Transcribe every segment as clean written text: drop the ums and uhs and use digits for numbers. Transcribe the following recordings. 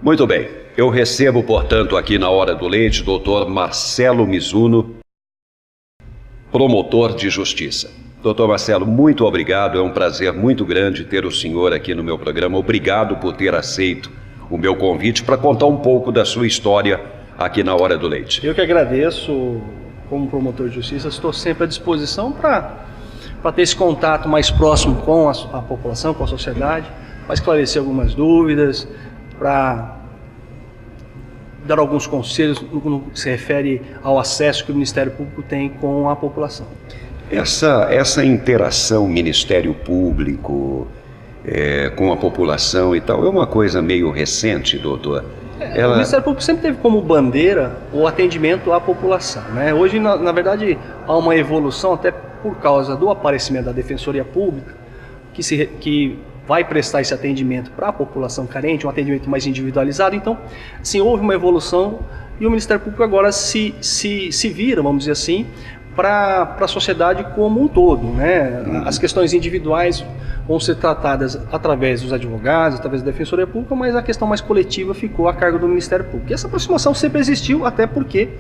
Muito bem. Eu recebo, portanto, aqui na Hora do Leite, Dr. Marcelo Mizuno, promotor de justiça. Doutor Marcelo, muito obrigado. É um prazer muito grande ter o senhor aqui no meu programa. Obrigado por ter aceito o meu convite para contar um pouco da sua história aqui na Hora do Leite. Eu que agradeço. Como promotor de justiça, estou sempre à disposição para ter esse contato mais próximo com a população, com a sociedade, para esclarecer algumas dúvidas, para dar alguns conselhos no que se refere ao acesso que o Ministério Público tem com a população. Essa interação Ministério Público com a população e tal é uma coisa meio recente, doutor? O Ministério Público sempre teve como bandeira o atendimento à população, né? Hoje, na verdade, há uma evolução até por causa do aparecimento da Defensoria Pública, que vai prestar esse atendimento para a população carente, um atendimento mais individualizado. Então, assim, houve uma evolução e o Ministério Público agora se vira, vamos dizer assim, para a sociedade como um todo, né? As questões individuais vão ser tratadas através dos advogados, através da Defensoria Pública, mas a questão mais coletiva ficou a cargo do Ministério Público. E essa aproximação sempre existiu, até porque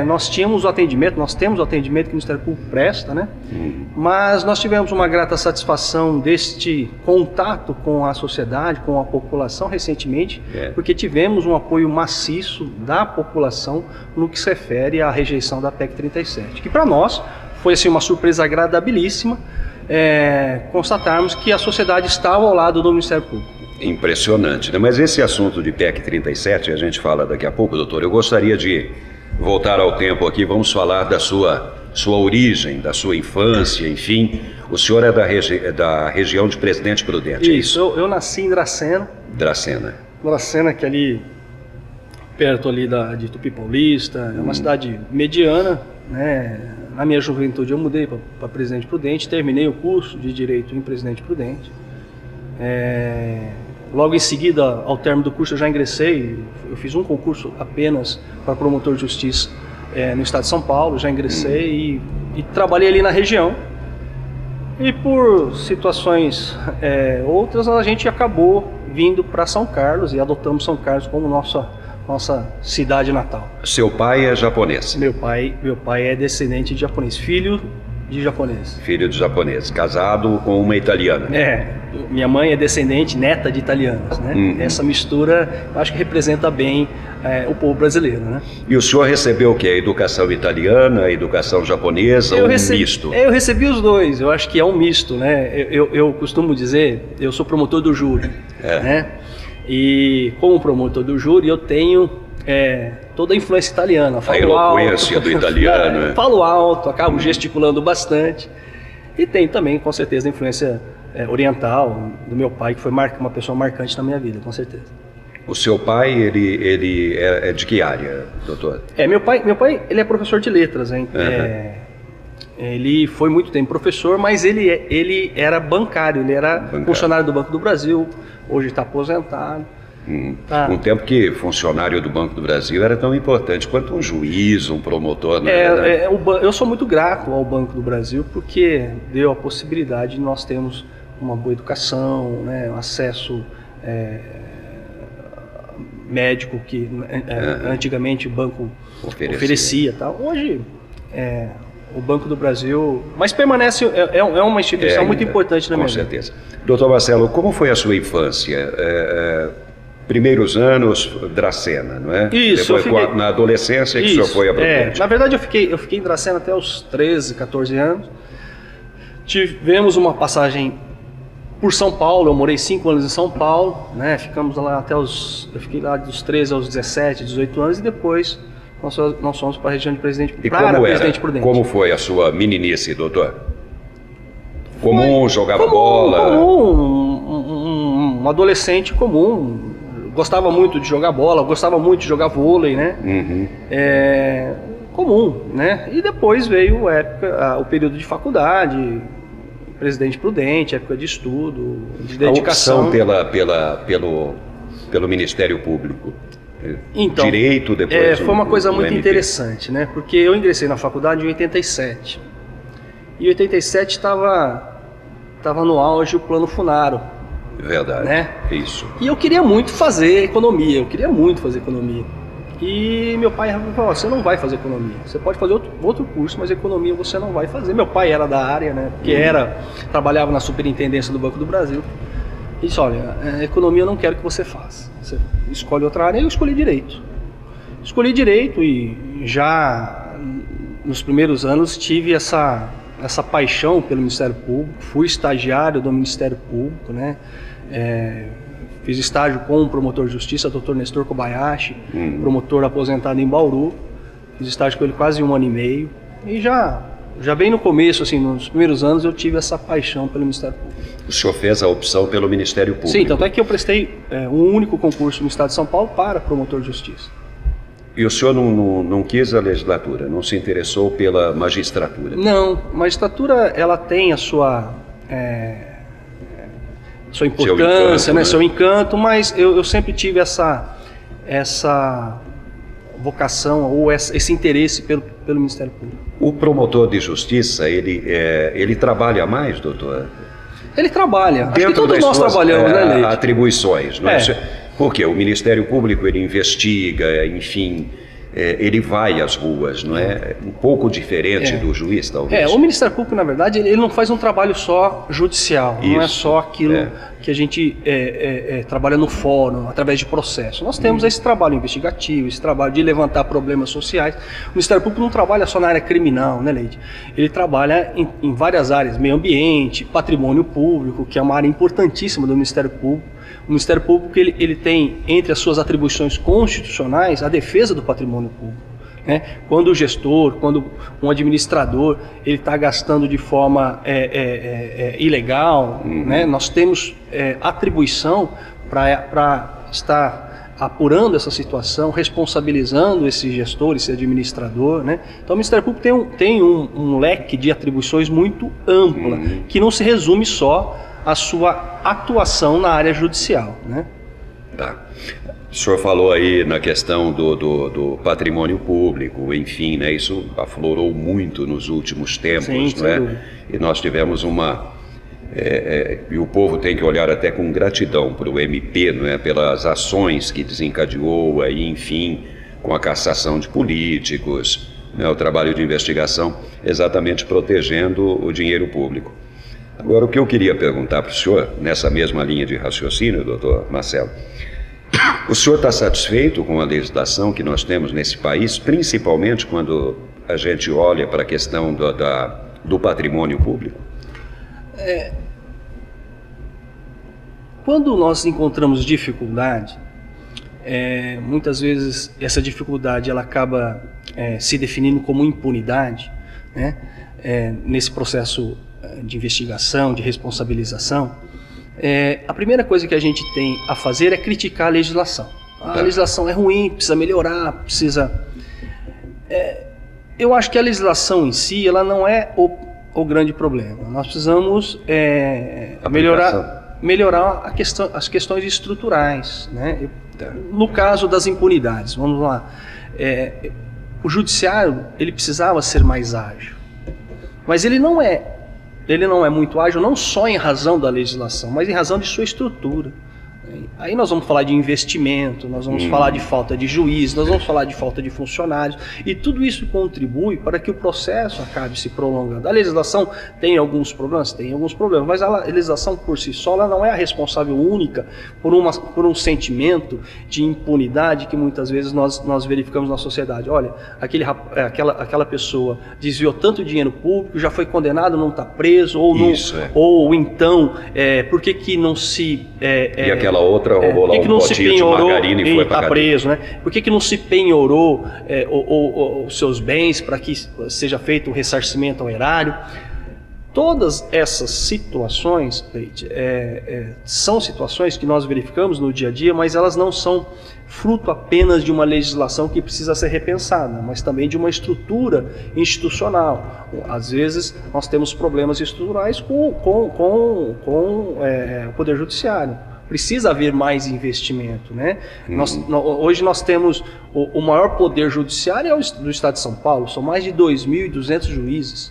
nós temos o atendimento que o Ministério Público presta, né? Mas nós tivemos uma grata satisfação deste contato com a sociedade, com a população recentemente, porque tivemos um apoio maciço da população no que se refere à rejeição da PEC 37, que para nós foi assim, uma surpresa agradabilíssima, constatarmos que a sociedade estava ao lado do Ministério Público. Impressionante, né? Mas esse assunto de PEC 37, a gente fala daqui a pouco, doutor. Eu gostaria de voltar ao tempo aqui, vamos falar da sua origem, da sua infância, enfim. O senhor é da região de Presidente Prudente. Isso, eu nasci em Dracena. Dracena, que é ali perto ali de Tupi Paulista, é uma cidade mediana, né? Na minha juventude eu mudei para Presidente Prudente, terminei o curso de Direito em Presidente Prudente. Logo em seguida, ao término do curso, eu já ingressei, eu fiz um concurso apenas para promotor de justiça no estado de São Paulo, já ingressei e trabalhei ali na região. E por situações outras, a gente acabou vindo para São Carlos e adotamos São Carlos como nossa cidade natal. Seu pai é japonês? Meu pai é descendente de japonês, filho de japonês. Filho de japonês, casado com uma italiana. Minha mãe é descendente, neta de italianos, né? Essa mistura, eu acho que representa bem o povo brasileiro, né? E o senhor recebeu o quê? A educação italiana, a educação japonesa ou um misto? Eu recebi os dois, eu acho que é um misto, né? Eu costumo dizer, eu sou promotor do júri, né? E como promotor do júri, eu tenho toda a influência italiana. A eloquência do italiano. Falo alto, acabo gesticulando bastante. E tem também, com certeza, a influência oriental do meu pai, que foi uma pessoa marcante na minha vida, com certeza. O seu pai, ele é de que área, doutor? Meu pai ele é professor de letras, hein? Ele foi muito tempo professor, mas ele era bancário, ele era funcionário do Banco do Brasil, hoje está aposentado. Um tempo que funcionário do Banco do Brasil era tão importante quanto um juiz, um promotor, né? Eu sou muito grato ao Banco do Brasil porque deu a possibilidade de nós termos uma boa educação, né? Um acesso médico que antigamente o banco oferecia tal. Hoje o Banco do Brasil, mas permanece, é uma instituição muito importante na minha vida. Com certeza. Doutor Marcelo, como foi a sua infância? Primeiros anos, Dracena, não é? Isso. Depois, na adolescência, que o senhor foi a Prudente. Na verdade, eu fiquei em Dracena até os 13, 14 anos. Tivemos uma passagem por São Paulo, eu morei 5 anos em São Paulo, né? Ficamos lá eu fiquei lá dos 13 aos 17, 18 anos e depois nós fomos para a região de Presidente Prudente. Como foi a sua meninice, doutor? Comum, jogava bola? Comum, um adolescente comum. Gostava muito de jogar bola, gostava muito de jogar vôlei, né? Comum, né? E depois veio o período de faculdade, Presidente Prudente, época de estudo, de dedicação. A opção pelo Ministério Público. Então, direito, depois foi uma coisa muito interessante, né? Porque eu ingressei na faculdade em 87. E em 87 estava no auge o Plano Funaro, Verdade, né? isso. E eu queria muito fazer economia, E meu pai falou, você não vai fazer economia, você pode fazer outro curso, mas economia você não vai fazer. Meu pai era da área, né? Porque trabalhava na superintendência do Banco do Brasil. E disse, olha, economia eu não quero que você faça. Você escolhe outra área. E eu escolhi direito. Escolhi direito e já nos primeiros anos tive essa paixão pelo Ministério Público. Fui estagiário do Ministério Público, né? Fiz estágio com o promotor de justiça, Dr. Nestor Kobayashi, promotor aposentado em Bauru. Fiz estágio com ele quase 1 ano e meio. E já bem no começo, assim, nos primeiros anos, eu tive essa paixão pelo Ministério Público. O senhor fez a opção pelo Ministério Público? Sim, tanto é que eu prestei um único concurso no Estado de São Paulo para promotor de justiça. E o senhor não quis a legislatura, não se interessou pela magistratura? Não, a magistratura ela tem a sua importância, seu encanto, mas eu sempre tive essa vocação ou esse interesse pelo Ministério Público. O promotor de justiça, ele trabalha mais, doutor? Ele trabalha. Acho que todos nós trabalhamos, né, Leite? Atribuições, não é? Porque o Ministério Público, ele investiga, enfim, ele vai às ruas, não é? Um pouco diferente do juiz, talvez. O Ministério Público, na verdade, ele não faz um trabalho só judicial, não é só aquilo que a gente trabalha no fórum, através de processo. Nós temos esse trabalho investigativo, esse trabalho de levantar problemas sociais. O Ministério Público não trabalha só na área criminal, né, Leide? Ele trabalha em várias áreas, meio ambiente, patrimônio público, que é uma área importantíssima do Ministério Público. O Ministério Público ele tem entre as suas atribuições constitucionais a defesa do patrimônio público. Né? Quando o gestor, quando um administrador ele está gastando de forma ilegal, né? Nós temos atribuição para estar apurando essa situação, responsabilizando esse gestor, esse administrador. Né? Então o Ministério Público tem um leque de atribuições muito ampla, que não se resume só a sua atuação na área judicial, né? Tá. O senhor falou aí na questão do patrimônio público, enfim, né? Isso aflorou muito nos últimos tempos, não é? E nós tivemos e o povo tem que olhar até com gratidão para o MP, não é? Pelas ações que desencadeou aí, enfim, com a cassação de políticos, né? O trabalho de investigação, exatamente protegendo o dinheiro público. Agora, o que eu queria perguntar para o senhor, nessa mesma linha de raciocínio, doutor Marcelo, o senhor está satisfeito com a legislação que nós temos nesse país, principalmente quando a gente olha para a questão do patrimônio público? Quando nós encontramos dificuldade, muitas vezes essa dificuldade ela acaba se definindo como impunidade, né? Nesse processo de investigação, de responsabilização, a primeira coisa que a gente tem a fazer é criticar a legislação. A legislação é ruim, precisa melhorar, precisa... eu acho que a legislação em si, ela não é o grande problema. Nós precisamos melhorar as questões estruturais, né? No caso das impunidades, vamos lá. O judiciário, ele precisava ser mais ágil, mas ele não é muito ágil não só em razão da legislação, mas em razão de sua estrutura. Aí nós vamos falar de investimento, nós vamos falar de falta de juiz, nós vamos falar de falta de funcionários, e tudo isso contribui para que o processo acabe se prolongando. A legislação tem alguns problemas? Tem alguns problemas, mas a legislação por si só ela não é a responsável única por um sentimento de impunidade que muitas vezes nós verificamos na sociedade. Olha, aquela pessoa desviou tanto dinheiro público, já foi condenado, não está preso, ou então, por que não se... e aquela outra roubou lá um potinho de margarina e foi para preso, né? Por que não se penhorou os seus bens para que seja feito o ressarcimento ao erário? Todas essas situações, são situações que nós verificamos no dia a dia, mas elas não são fruto apenas de uma legislação que precisa ser repensada, mas também de uma estrutura institucional. Às vezes nós temos problemas estruturais com o Poder Judiciário. Precisa haver mais investimento, né? Hoje nós temos o maior poder judiciário do Estado de São Paulo, são mais de 2.200 juízes.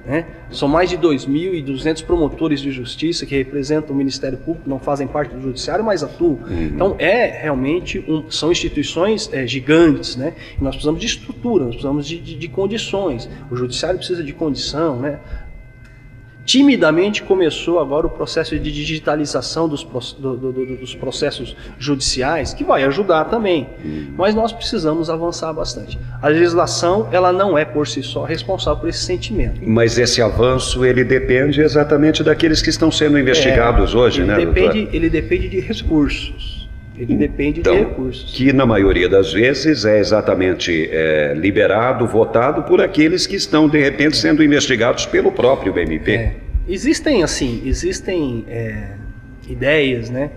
né? São mais de 2.200 promotores de justiça que representam o Ministério Público, não fazem parte do Judiciário, mas atuam. Então, realmente, são instituições gigantes, né? E nós precisamos de estrutura, nós precisamos de condições. O Judiciário precisa de condição, né? Timidamente começou agora o processo de digitalização dos processos judiciais, que vai ajudar também, mas nós precisamos avançar bastante. A legislação, ela não é por si só responsável por esse sentimento. Mas esse avanço, ele depende exatamente daqueles que estão sendo investigados hoje, né, doutor? Ele depende de recursos. Ele depende de recursos. Que na maioria das vezes é exatamente liberado, votado por aqueles que estão, de repente, sendo investigados pelo próprio MP. Existem ideias, né,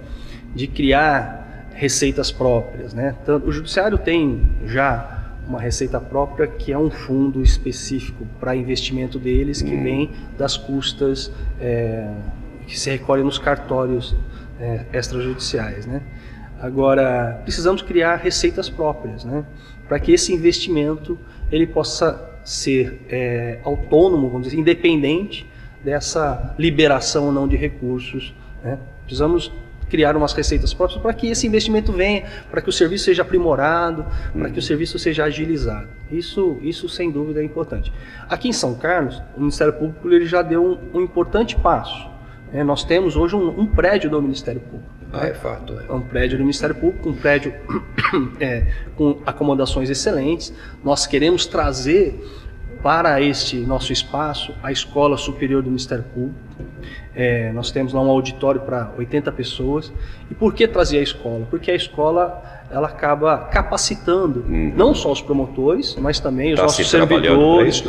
de criar receitas próprias, né? O Judiciário tem já uma receita própria que é um fundo específico para investimento deles, que vem das custas que se recolhem nos cartórios extrajudiciais, né? Agora, precisamos criar receitas próprias, né, para que esse investimento ele possa ser autônomo, vamos dizer, independente dessa liberação ou não de recursos, né? Precisamos criar umas receitas próprias para que esse investimento venha, para que o serviço seja aprimorado, para que o serviço seja agilizado. Isso sem dúvida é importante. Aqui em São Carlos, o Ministério Público ele já deu um importante passo. Nós temos hoje um prédio do Ministério Público. É fato. É um prédio do Ministério Público, um prédio com acomodações excelentes. Nós queremos trazer para este nosso espaço a Escola Superior do Ministério Público. Nós temos lá um auditório para 80 pessoas. E por que trazer a escola? Porque a escola ela acaba capacitando não só os promotores, mas também os nossos servidores.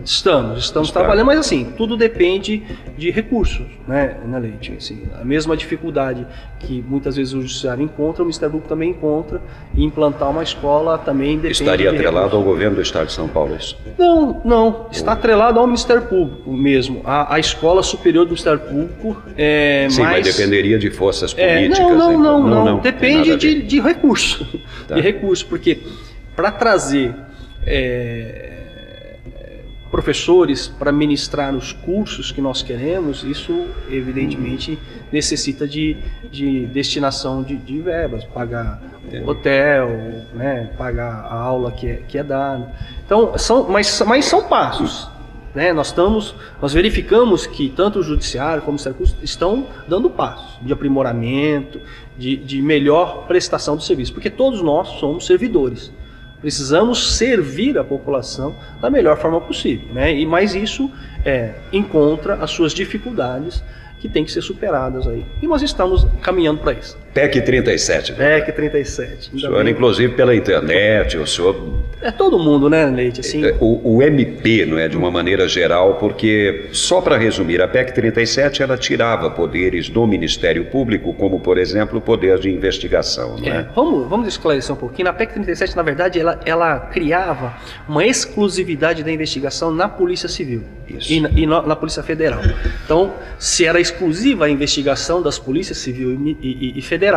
Estamos trabalhando, mas assim, tudo depende de recursos, né, Leite? Assim, a mesma dificuldade que muitas vezes o Judiciário encontra, o Ministério Público também encontra, e implantar uma escola também depende. Estaria atrelado ao governo do Estado de São Paulo isso? Não, está atrelado ao Ministério Público mesmo, a Escola Superior do Ministério Público. Sim, mas dependeria de forças políticas. Não, depende de recurso, de recurso, porque para trazer professores para ministrar os cursos que nós queremos, isso evidentemente necessita de destinação de verbas, pagar hotel, né, pagar a aula que é dada. Então, mas são passos, né? Nós verificamos que tanto o Judiciário como o Ministério Público estão dando passos de aprimoramento, de melhor prestação do serviço, porque todos nós somos servidores. Precisamos servir a população da melhor forma possível, né? Mas isso encontra as suas dificuldades que têm que ser superadas aí. E nós estamos caminhando para isso. PEC 37. PEC 37. O senhor, inclusive pela internet, o senhor... todo mundo, né, Leite? Assim... O MP, não é, de uma maneira geral, porque, só para resumir, a PEC 37, ela tirava poderes do Ministério Público, como, por exemplo, o poder de investigação, não é? Vamos esclarecer um pouquinho. Na PEC 37, na verdade, ela criava uma exclusividade da investigação na Polícia Civil e na Polícia Federal. Então, se era exclusiva a investigação das Polícias Civil e Federal,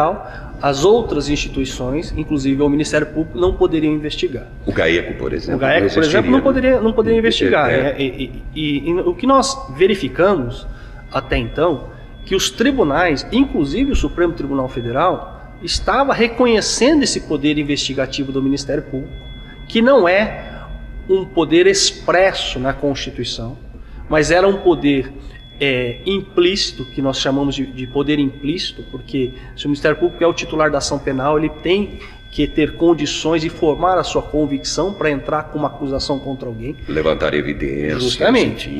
as outras instituições, inclusive o Ministério Público, não poderiam investigar. O GAECO, por exemplo. O GAECO, por exemplo, não poderia investigar. E o que nós verificamos até então, que os tribunais, inclusive o Supremo Tribunal Federal, estava reconhecendo esse poder investigativo do Ministério Público, que não é um poder expresso na Constituição, mas era um poder implícito, que nós chamamos de poder implícito, porque se o Ministério Público é o titular da ação penal, ele tem que ter condições de formar a sua convicção para entrar com uma acusação contra alguém. Levantar evidências. Justamente.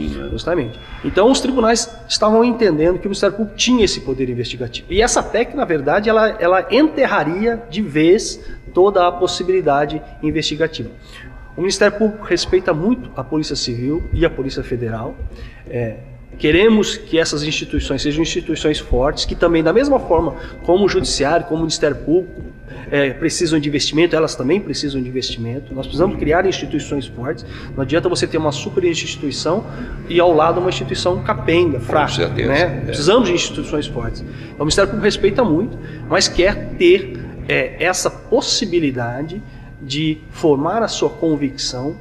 Então os tribunais estavam entendendo que o Ministério Público tinha esse poder investigativo. E essa PEC, na verdade, ela enterraria de vez toda a possibilidade investigativa. O Ministério Público respeita muito a Polícia Civil e a Polícia Federal. Queremos que essas instituições sejam instituições fortes, que também, da mesma forma como o Judiciário, como o Ministério Público, precisam de investimento, elas também precisam de investimento. Nós precisamos criar instituições fortes. Não adianta você ter uma super instituição e ao lado uma instituição capenga, fraca. Com certeza. Né? Precisamos de instituições fortes. Então, o Ministério Público respeita muito, mas quer ter essa possibilidade de formar a sua convicção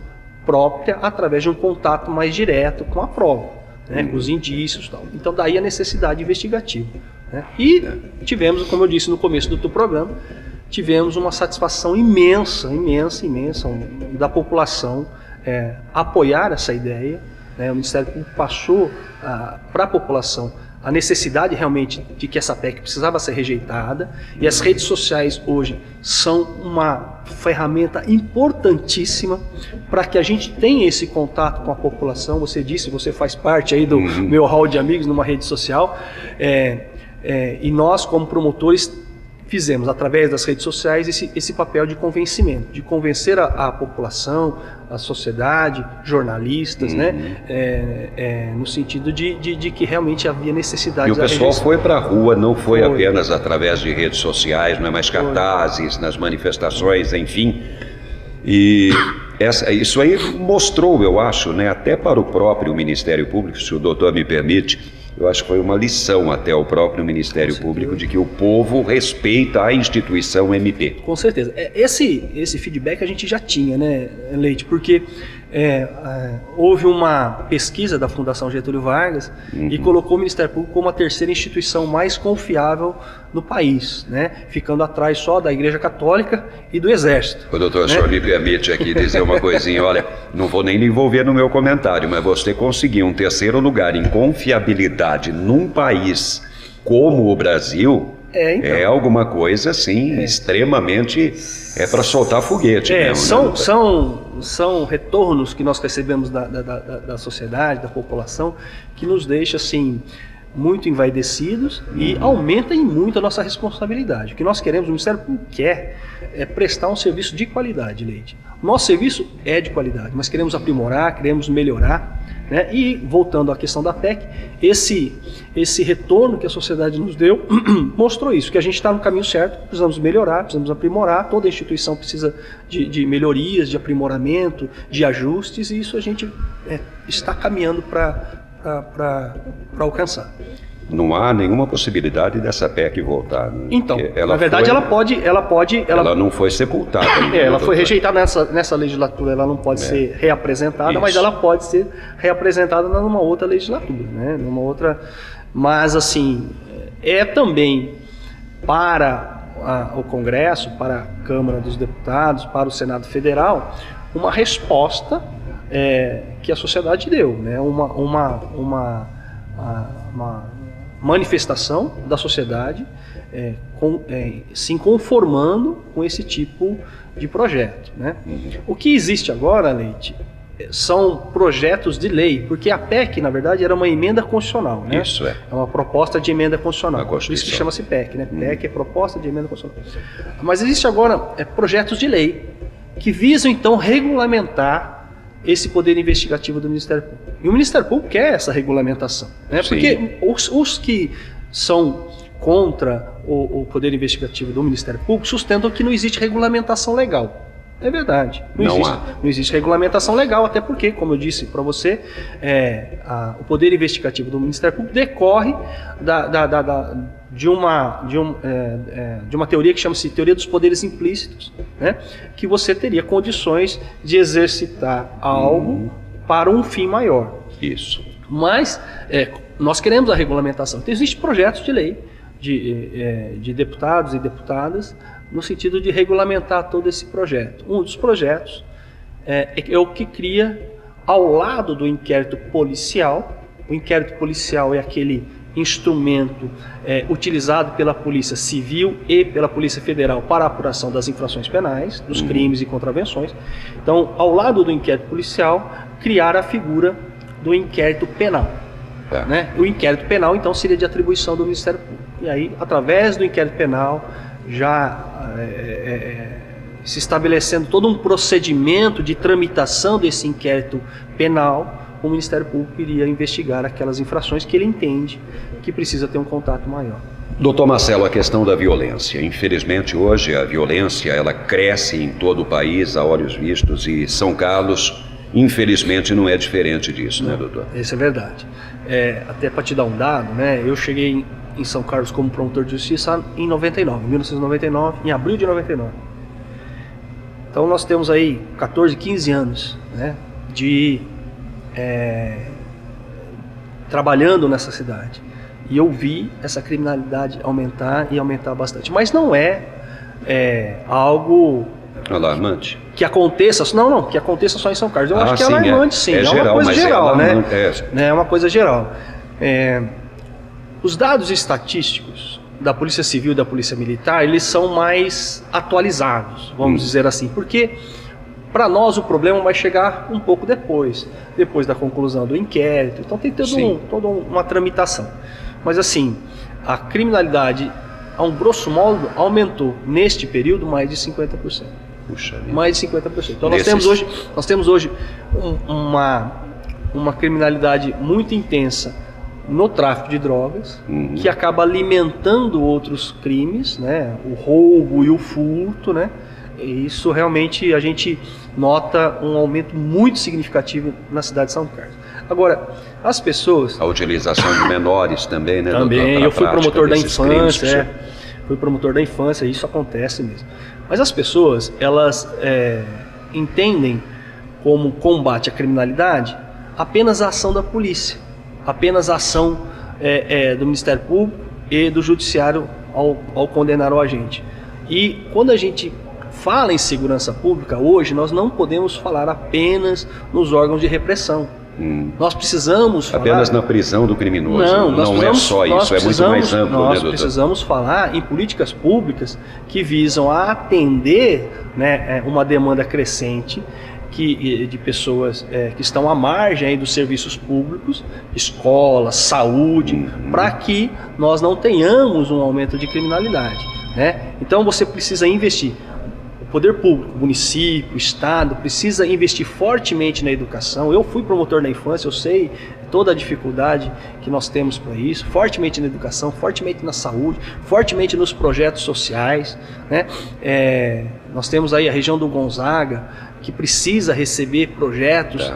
própria através de um contato mais direto com a prova, né, com os indícios e tal. Então daí a necessidade investigativa, né? E tivemos, como eu disse no começo do programa, tivemos uma satisfação imensa da população apoiar essa ideia, né? O Ministério Público passou para a população a necessidade realmente de que essa PEC precisava ser rejeitada, e as redes sociais hoje são uma ferramenta importantíssima para que a gente tenha esse contato com a população. Você disse, você faz parte aí do meu hall de amigos numa rede social, e nós como promotores fizemos, através das redes sociais, esse papel de convencimento, de convencer a população, a sociedade, jornalistas, né? No sentido de que realmente havia necessidade. E o pessoal foi para a rua, não foi apenas através de redes sociais, não é mais cartazes, nas manifestações, enfim. E isso aí mostrou, eu acho, né, até para o próprio Ministério Público, se o doutor me permite, eu acho que foi uma lição até ao próprio Ministério Público de que o povo respeita a instituição MP. Com certeza. Esse feedback a gente já tinha, né, Leite? Porque houve uma pesquisa da Fundação Getúlio Vargas e colocou o Ministério Público como a terceira instituição mais confiável no país, né? Ficando atrás só da Igreja Católica e do Exército. O doutor, o senhor me permite aqui dizer uma coisinha, olha, não vou nem lhe envolver no meu comentário, mas você conseguir um terceiro lugar em confiabilidade num país como o Brasil, então, é alguma coisa assim, extremamente, para soltar foguete. São retornos que nós recebemos da sociedade, da população, que nos deixa assim muito envaidecidos e aumenta em muito a nossa responsabilidade. O que nós queremos, o Ministério Público quer, é prestar um serviço de qualidade, Leite. O nosso serviço é de qualidade, mas queremos aprimorar, queremos melhorar, né? E voltando à questão da PEC, esse retorno que a sociedade nos deu mostrou isso, que a gente está no caminho certo, precisamos melhorar, precisamos aprimorar, toda instituição precisa de melhorias, de aprimoramento, de ajustes, e isso a gente está caminhando para alcançar. Não há nenhuma possibilidade dessa PEC voltar, né? Então, na verdade ela pode... Ela não foi sepultada. Ela foi rejeitada nessa legislatura, ela não pode ser reapresentada, mas ela pode ser reapresentada numa outra legislatura, né? Mas assim, também para o Congresso, para a Câmara dos Deputados, para o Senado Federal, uma resposta que a sociedade deu, né? Uma manifestação da sociedade se conformando com esse tipo de projeto, né? O que existe agora, Leite, são projetos de lei, porque a PEC, na verdade, era uma emenda constitucional, né? Isso é. É uma proposta de emenda constitucional. Por isso que chama-se PEC, né? PEC é proposta de emenda constitucional. Mas existe agora projetos de lei que visam, então, regulamentar esse poder investigativo do Ministério Público. E o Ministério Público quer essa regulamentação, né? Porque os que são contra o poder investigativo do Ministério Público sustentam que não existe regulamentação legal. É verdade. Não existe regulamentação legal, até porque, como eu disse para você, o poder investigativo do Ministério Público decorre de uma teoria que chama-se teoria dos poderes implícitos, né? Que você teria condições de exercitar algo para um fim maior. Isso. Mas nós queremos a regulamentação. Então, existem projetos de lei de deputados e deputadas no sentido de regulamentar todo esse projeto. Um dos projetos é o que cria, ao lado do inquérito policial, o inquérito policial é aquele instrumento utilizado pela Polícia Civil e pela Polícia Federal para a apuração das infrações penais, dos crimes e contravenções. Então, ao lado do inquérito policial, criar a figura do inquérito penal. Né? O inquérito penal, então, seria de atribuição do Ministério Público. E aí, através do inquérito penal, já se estabelecendo todo um procedimento de tramitação desse inquérito penal, o Ministério Público iria investigar aquelas infrações que ele entende que precisa ter um contato maior. Doutor Marcelo, a questão da violência. Infelizmente, hoje a violência ela cresce em todo o país, a olhos vistos, e São Carlos, infelizmente, não é diferente disso, né, doutor? Isso é verdade. Até para te dar um dado, né, eu cheguei em São Carlos como promotor de justiça em 1999, em abril de 99. Então nós temos aí 14, 15 anos, né, trabalhando nessa cidade. E eu vi essa criminalidade aumentar e aumentar bastante. Mas não é algo alarmante. Que aconteça, que aconteça só em São Carlos. Eu acho que é sim, alarmante, sim. É geral, uma coisa geral, né? É uma coisa geral. Os dados estatísticos da Polícia Civil e da Polícia Militar, eles são mais atualizados, vamos dizer assim, porque para nós o problema vai chegar um pouco depois da conclusão do inquérito. Então tem toda uma tramitação. Mas assim, a criminalidade, a um grosso modo, aumentou neste período mais de 50%. Puxa vida. Mais de 50%. Então nós temos hoje uma criminalidade muito intensa no tráfico de drogas, que acaba alimentando outros crimes, né? O roubo e o furto, né? E isso realmente a gente nota um aumento muito significativo na cidade de São Carlos. Agora, as pessoas... A utilização de menores também, né? Também, eu fui promotor da infância, fui promotor da infância, isso acontece mesmo. Mas as pessoas, elas entendem como combate à criminalidade apenas a ação da polícia, apenas a ação do Ministério Público e do Judiciário ao condenar o agente. E quando a gente fala em segurança pública, hoje nós não podemos falar apenas nos órgãos de repressão. Nós precisamos falar... Apenas na prisão do criminoso. Não é só isso, é muito mais amplo, nós, né, doutor? Precisamos falar em políticas públicas que visam a atender, né, uma demanda crescente de pessoas que estão à margem aí dos serviços públicos, escola, saúde, para que nós não tenhamos um aumento de criminalidade, né? Então você precisa investir. O poder público, município, estado, precisa investir fortemente na educação. Eu fui promotor da infância, eu sei toda a dificuldade que nós temos para isso, fortemente na educação, fortemente na saúde, fortemente nos projetos sociais, né? Nós temos aí a região do Gonzaga, que precisa receber projetos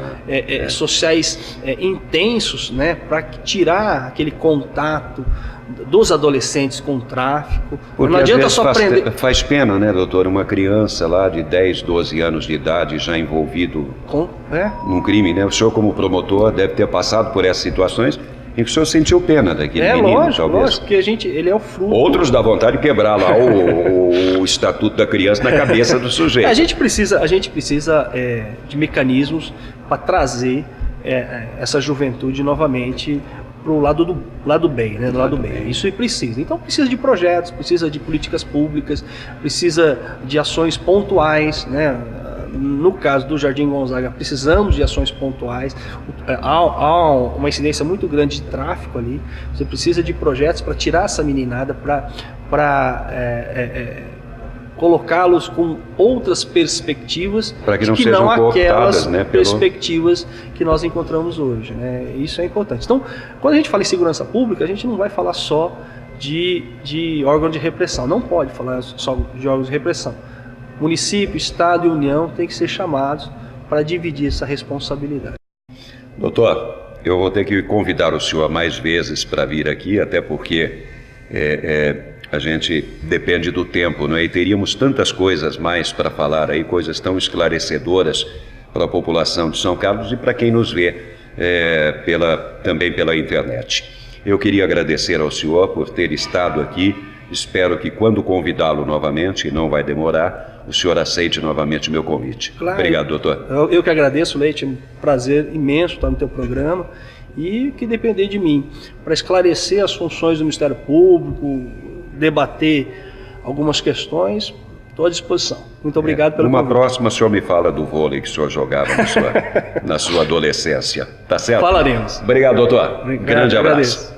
sociais intensos, né, para tirar aquele contato dos adolescentes com o tráfico. Porque não adianta só aprender. Faz pena, né, doutor? Uma criança lá de 10, 12 anos de idade já envolvido num crime, né? O senhor, como promotor, deve ter passado por essas situações em que o senhor sentiu pena daquele menino, lógico, talvez. Lógico, porque ele é o fruto. Outros dá vontade de quebrar lá o estatuto da criança na cabeça do sujeito. A gente precisa de mecanismos para trazer essa juventude novamente para o lado bem, né? Do lado bem. Isso precisa. Então precisa de projetos, precisa de políticas públicas, precisa de ações pontuais, né? No caso do Jardim Gonzaga, precisamos de ações pontuais. Há uma incidência muito grande de tráfico ali. Você precisa de projetos para tirar essa meninada, para colocá-los com outras perspectivas para que não aquelas perspectivas que nós encontramos hoje, né? Isso é importante. Então, quando a gente fala em segurança pública, a gente não vai falar só de órgão de repressão. Não pode falar só de órgãos de repressão. Município, Estado e União têm que ser chamados para dividir essa responsabilidade. Doutor, eu vou ter que convidar o senhor mais vezes para vir aqui, até porque a gente depende do tempo, não é? E teríamos tantas coisas mais para falar aí, coisas tão esclarecedoras para a população de São Carlos e para quem nos vê também pela internet. Eu queria agradecer ao senhor por ter estado aqui. Espero que quando convidá-lo novamente, e não vai demorar, o senhor aceite novamente o meu convite. Claro. Obrigado, doutor. Eu que agradeço, Leite, é um prazer imenso estar no teu programa e que depender de mim para esclarecer as funções do Ministério Público, debater algumas questões, estou à disposição. Muito obrigado pelo convite. Numa próxima, o senhor me fala do vôlei que o senhor jogava na sua adolescência. Tá certo? Falaremos. Obrigado, doutor. Obrigado, Grande abraço. Agradeço.